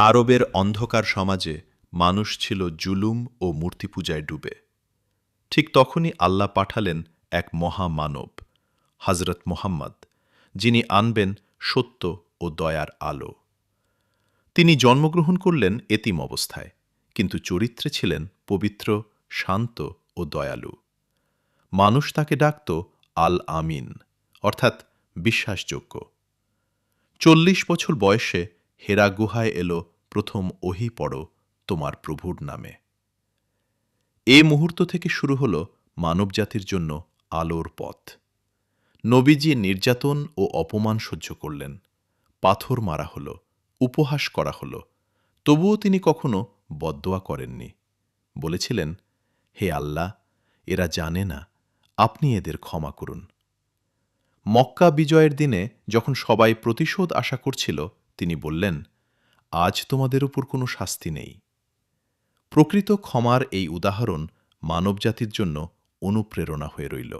আরবের অন্ধকার সমাজে মানুষ ছিল জুলুম ও মূর্তিপূজায় ডুবে। ঠিক তখনই আল্লাহ পাঠালেন এক মহামানব, হজরত মুহাম্মদ, যিনি আনবেন সত্য ও দয়ার আলো। তিনি জন্মগ্রহণ করলেন এতিম অবস্থায়, কিন্তু চরিত্রে ছিলেন পবিত্র, শান্ত ও দয়ালু। মানুষ তাকে ডাকত আল আমিন, অর্থাৎ বিশ্বাসযোগ্য। ৪০ বছর বয়সে হেরা গুহায় এলো প্রথম ওহী পড়ো তোমার প্রভুর নামে। এ মুহূর্ত থেকে শুরু হল মানবজাতির জন্য আলোর পথ। নবীজি নির্যাতন ও অপমান সহ্য করলেন, পাথর মারা হল, উপহাস করা হল, তবুও তিনি কখনো বদদোয়া করেননি। বলেছিলেন, হে আল্লাহ, এরা জানে না, আপনি এদের ক্ষমা করুন। মক্কা বিজয়ের দিনে যখন সবাই প্রতিশোধ আশা করছিল, তিনি বললেন, আজ তোমাদের উপর কোনো শাস্তি নেই। প্রকৃত ক্ষমার এই উদাহরণ মানবজাতির জন্য অনুপ্রেরণা হয়ে রইল।